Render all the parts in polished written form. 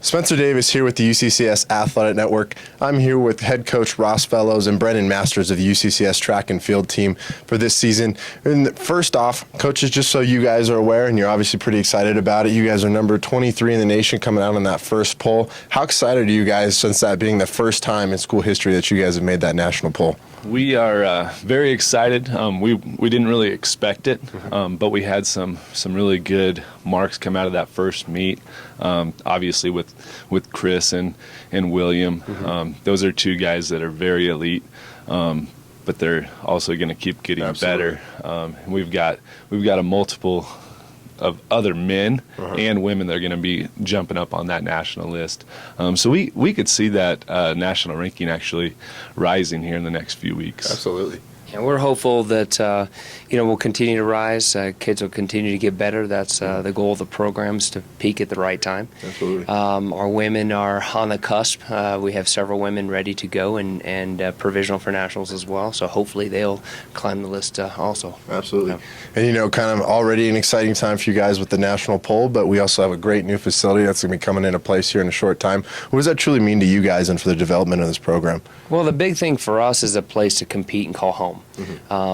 Spencer Davis here with the UCCS Athletic Network. I'm here with head coach Ross Fellows and Brennan Masters of the UCCS track and field team for this season. And first off, coaches, just so you guys are aware, and you're obviously pretty excited about it, you guys are number 23 in the nation coming out on that first poll. How excited are you guys, since that being the first time in school history that you guys have made that national poll? We are very excited. We didn't really expect it, but we had some really good marks come out of that first meet. Obviously with Chris and William, those are two guys that are very elite, but they're also going to keep getting better. We've got a multiple of other men and women that are going to be jumping up on that national list. So we could see that national ranking actually rising here in the next few weeks. Absolutely. Yeah, we're hopeful that we'll continue to rise. Kids will continue to get better. That's the goal of the programs, to peak at the right time. Absolutely. Our women are on the cusp. We have several women ready to go and provisional for nationals as well. So hopefully they'll climb the list also. Absolutely. And kind of already an exciting time for you guys with the national poll, but we also have a great new facility that's going to be coming into place here in a short time. What does that truly mean to you guys and for the development of this program? Well, the big thing for us is a place to compete and call home.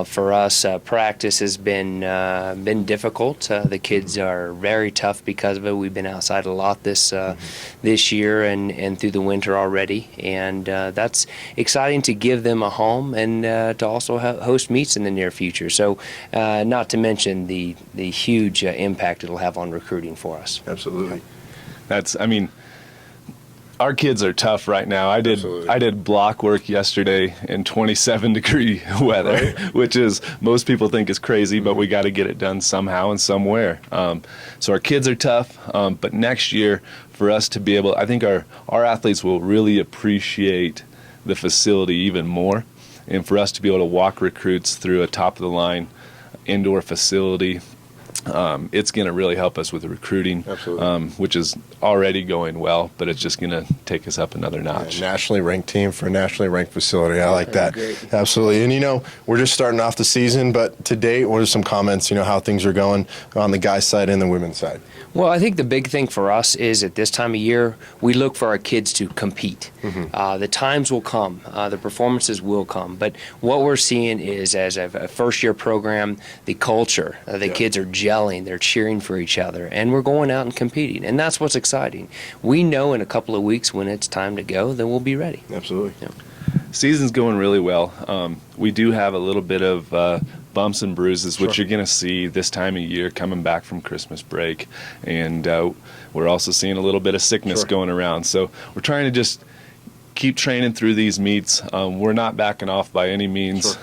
For us, practice has been difficult. The kids are very tough because of it. We've been outside a lot this year and through the winter already, and that's exciting to give them a home and to also host meets in the near future. So, not to mention the huge impact it'll have on recruiting for us. Absolutely. Our kids are tough right now. I did block work yesterday in 27-degree weather, right? Which is, most people think is crazy, but we got to get it done somehow and somewhere. So our kids are tough, but next year for us to be able, I think our athletes will really appreciate the facility even more, and for us to be able to walk recruits through a top-of-the-line indoor facility, it's going to really help us with the recruiting, which is already going well, but it's just going to take us up another notch. Yeah, nationally ranked team for a nationally ranked facility. I like that. Great. Absolutely. And, we're just starting off the season, but to date, what are some comments, how things are going on the guys' side and the women's side? Well, I think the big thing for us is at this time of year, we look for our kids to compete. The times will come, the performances will come, but what we're seeing is, as a first-year program, the culture, the kids are gelling, they're cheering for each other, and we're going out and competing, and that's what's exciting. We know in a couple of weeks when it's time to go, then we'll be ready. Absolutely. Yeah. Season's going really well. We do have a little bit of bumps and bruises, which you're going to see this time of year coming back from Christmas break, and we're also seeing a little bit of sickness going around. So we're trying to just keep training through these meets. We're not backing off by any means.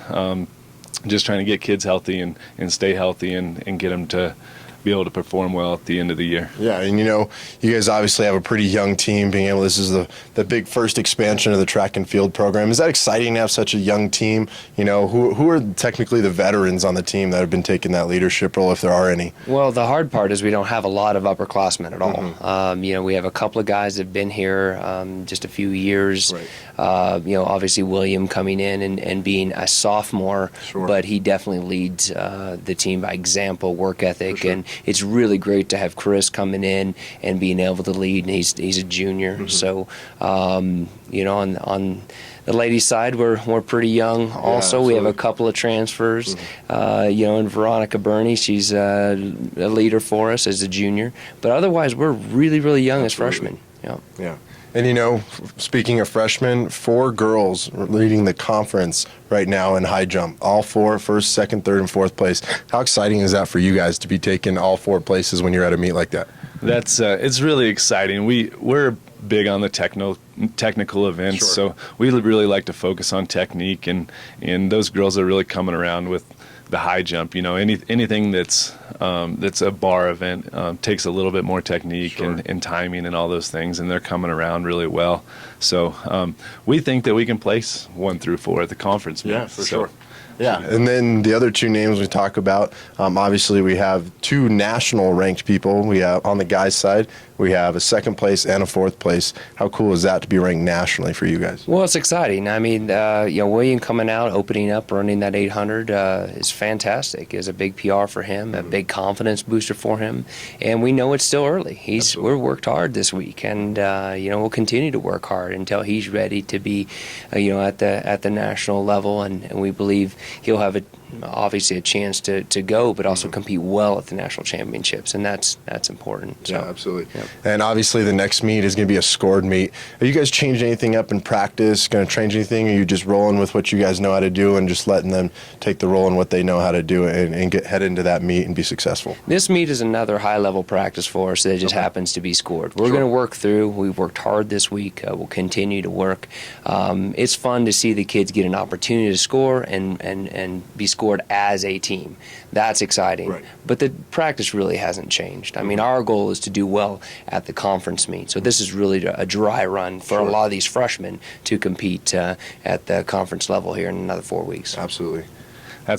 Just trying to get kids healthy and stay healthy and get them to be able to perform well at the end of the year. Yeah, and you guys obviously have a pretty young team. This is the big first expansion of the track and field program. Is that exciting to have such a young team? Who are technically the veterans on the team that have been taking that leadership role, if there are any? Well, the hard part is we don't have a lot of upperclassmen at all. We have a couple of guys that have been here just a few years. Right. Obviously William coming in and being a sophomore, but he definitely leads the team by example, work ethic, and it's really great to have Chris coming in and being able to lead, and he's a junior. So, on the ladies' side, we're pretty young. Also, we have a couple of transfers. And Veronica Burney, she's a leader for us as a junior. But otherwise, we're really, really young as freshmen. Yeah. And speaking of freshmen, 4 girls leading the conference right now in high jump. All 4, first, second, third, and fourth place. How exciting is that for you guys to be taking all 4 places when you're at a meet like that? That's it's really exciting. We're big on the technical events, so we really like to focus on technique, and those girls are really coming around with the high jump. Anything that's a bar event takes a little bit more technique and timing and all those things, and they're coming around really well. So we think that we can place 1 through 4 at the conference meet. Yeah, for sure. Yeah, and then the other two names we talk about, obviously we have two national ranked people. We have on the guys' side, we have a second place and a fourth place. How cool is that to be ranked nationally for you guys? Well, it's exciting. I mean, William coming out, opening up, running that 800 is fantastic. It's a big PR for him, a big confidence booster for him, and we know it's still early. We're worked hard this week, and we'll continue to work hard until he's ready to be, at the national level, and we believe he'll have obviously a chance to go, but also compete well at the national championships, and that's important. So, yeah, absolutely. Yep. And obviously the next meet is going to be a scored meet. Are you guys changing anything up in practice? Going to change anything? Or are you just rolling with what you guys know how to do and just letting them take the role in what they know how to do and head into that meet and be successful? This meet is another high-level practice for us that just happens to be scored. We're going to work through. We've worked hard this week. We'll continue to work. It's fun to see the kids get an opportunity to score and be scored as a team. That's exciting. Right. But the practice really hasn't changed. I mean, our goal is to do well at the conference meet. So this is really a dry run for a lot of these freshmen to compete at the conference level here in another 4 weeks. Absolutely.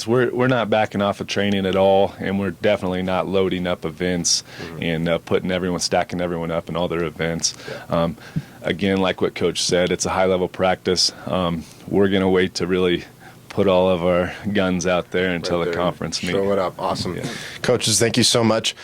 We're not backing off of training at all, and we're definitely not loading up events and stacking everyone up in all their events. Yeah. Again, like what Coach said, it's a high-level practice. We're going to wait to really put all of our guns out there until the conference meet. Show it up. Awesome. Yeah. Coaches, thank you so much.